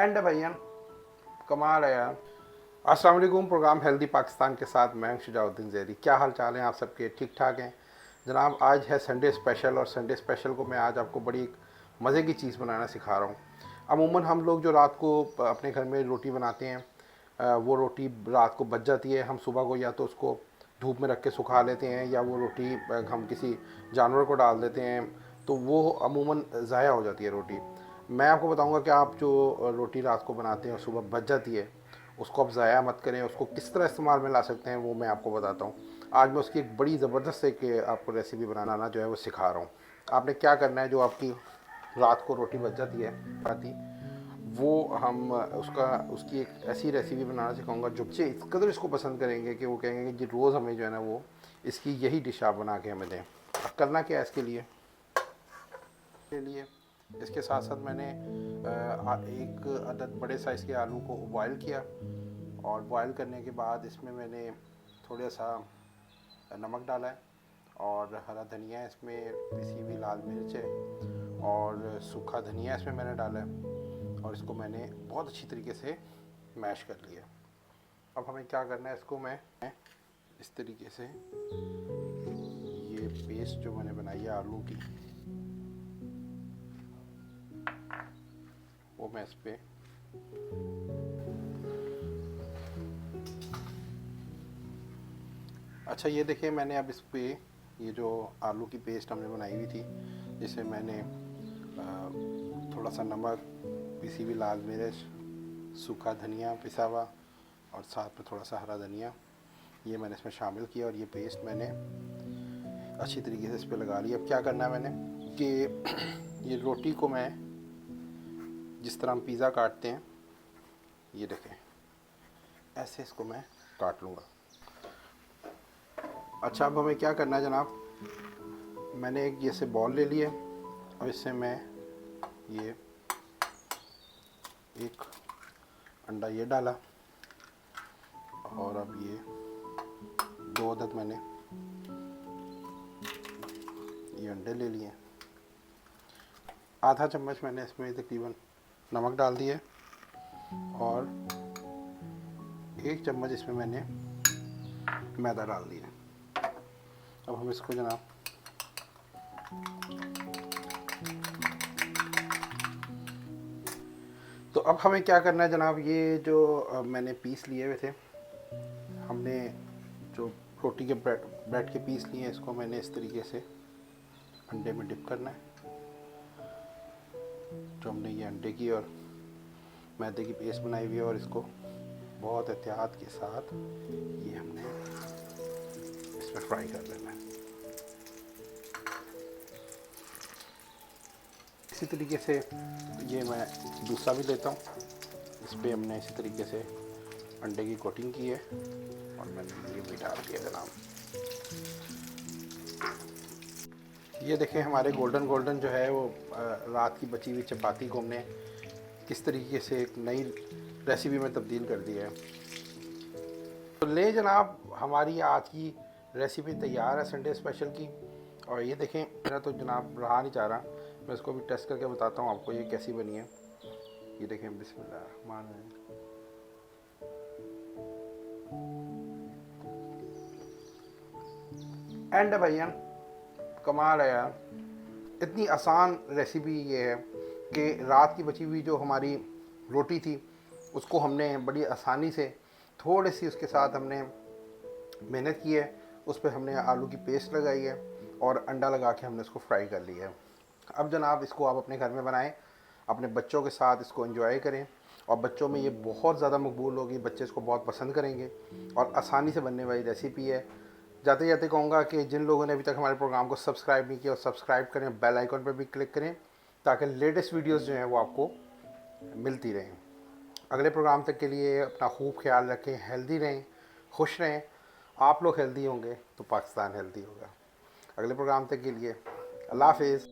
And भैया कमाल है यार। अस्सलाम वालेकुम। प्रोग्राम हेल्दी पाकिस्तान के साथ मैं शुजाउद्दीन ज़ैदी। क्या हाल चाल है आप सबके? ठीक ठाक हैं जनाब। आज है संडे स्पेशल और संडे स्पेशल को मैं आज आपको बड़ी मज़े की चीज़ बनाना सिखा रहा हूँ। अमूमन हम लोग जो रात को अपने घर में रोटी बनाते हैं वो रोटी रात को बच जाती है। हम सुबह को या तो उसको धूप में रख के सुखा लेते हैं या वो रोटी हम किसी जानवर को डाल देते हैं, तो वो अमूमन ज़ाया हो जाती है रोटी। मैं आपको बताऊंगा कि आप जो रोटी रात को बनाते हैं और सुबह बच जाती है उसको आप ज़ाया मत करें। उसको किस तरह इस्तेमाल में ला सकते हैं वो मैं आपको बताता हूँ। आज मैं उसकी एक बड़ी ज़बरदस्त एक आपको रेसिपी बनाना जो है वो सिखा रहा हूँ। आपने क्या करना है, जो आपकी रात को रोटी बच जाती है आती वो हम उसकी एक ऐसी रेसिपी बनाना सिखाऊंगा जो बच्चे इस कदर इसको पसंद करेंगे कि वो कहेंगे कि रोज़ हमें जो है ना वो इसकी यही डिश आप बना के हमें दें। अब करना क्या है इसके लिए इसके साथ साथ मैंने एक अदद बड़े साइज़ के आलू को बॉयल किया और बॉयल करने के बाद इसमें मैंने थोड़ा सा नमक डाला है और हरा धनिया है, इसमें पिसी हुई लाल मिर्च है और सूखा धनिया इसमें मैंने डाला है और इसको मैंने बहुत अच्छी तरीके से मैश कर लिया। अब हमें क्या करना है, इसको मैं इस तरीके से ये पेस्ट जो मैंने बनाई है आलू की वो मैं इस पर अच्छा ये देखिए मैंने अब इस पे ये जो आलू की पेस्ट हमने बनाई हुई थी जिसे मैंने थोड़ा सा नमक, पिसी हुई लाल मिर्च, सूखा धनिया पिसा हुआ और साथ में थोड़ा सा हरा धनिया ये मैंने इसमें शामिल किया और ये पेस्ट मैंने अच्छी तरीके से इस पर लगा लिया। अब क्या करना है मैंने कि ये रोटी को मैं जिस तरह हम पिज़्ज़ा काटते हैं ये देखें ऐसे इसको मैं काट लूँगा। अच्छा अब हमें क्या करना है जनाब, मैंने एक जैसे बॉल ले लिया और इससे मैं ये एक अंडा ये डाला और अब ये 2 अदद मैंने ये अंडे ले लिए। आधा चम्मच मैंने इसमें तकरीबन नमक डाल दिया और 1 चम्मच इसमें मैंने मैदा डाल दिया। अब हम इसको जनाब तो अब हमें क्या करना है जनाब, ये जो मैंने पीस लिए हुए थे, हमने जो रोटी के ब्रेड के पीस लिए हैं इसको मैंने इस तरीके से अंडे में डिप करना है। जो हमने ये अंडे की और मैदे की पेस्ट बनाई हुई है और इसको बहुत एहतियात के साथ ये हमने इसमें फ्राई कर लेना है। इसी तरीके से ये मैं दूसरा भी लेता हूँ। इस पर हमने इसी तरीके से अंडे की कोटिंग की है और मैंने ये भी डाल दिया जनाब। ये देखें हमारे गोल्डन गोल्डन जो है वो रात की बची हुई चपाती को हमने किस तरीके से एक नई रेसिपी में तब्दील कर दिया है। तो ले जनाब हमारी आज की रेसिपी तैयार है संडे स्पेशल की। और ये देखें मेरा तो जनाब रहा नहीं चाह रहा, मैं इसको भी टेस्ट करके बताता हूँ आपको ये कैसी बनी है। ये देखें बिस्मिल्लाह। एंड भैया कमाल है यार। इतनी आसान रेसिपी ये है कि रात की बची हुई जो हमारी रोटी थी उसको हमने बड़ी आसानी से थोड़ी सी उसके साथ हमने मेहनत की है, उस पर हमने आलू की पेस्ट लगाई है और अंडा लगा के हमने इसको फ्राई कर लिया है। अब जनाब इसको आप अपने घर में बनाएं, अपने बच्चों के साथ इसको एंजॉय करें और बच्चों में ये बहुत ज़्यादा मकबूल होगी, बच्चे इसको बहुत पसंद करेंगे और आसानी से बनने वाली रेसिपी है। जाते जाते कहूँगा कि जिन लोगों ने अभी तक हमारे प्रोग्राम को सब्सक्राइब नहीं किया और सब्सक्राइब करें, बेल आइकन पर भी क्लिक करें ताकि लेटेस्ट वीडियोस जो हैं वो आपको मिलती रहें। अगले प्रोग्राम तक के लिए अपना खूब ख्याल रखें, हेल्दी रहें, खुश रहें। आप लोग हेल्दी होंगे तो पाकिस्तान हेल्दी होगा। अगले प्रोग्राम तक के लिए अल्लाह हाफिज़।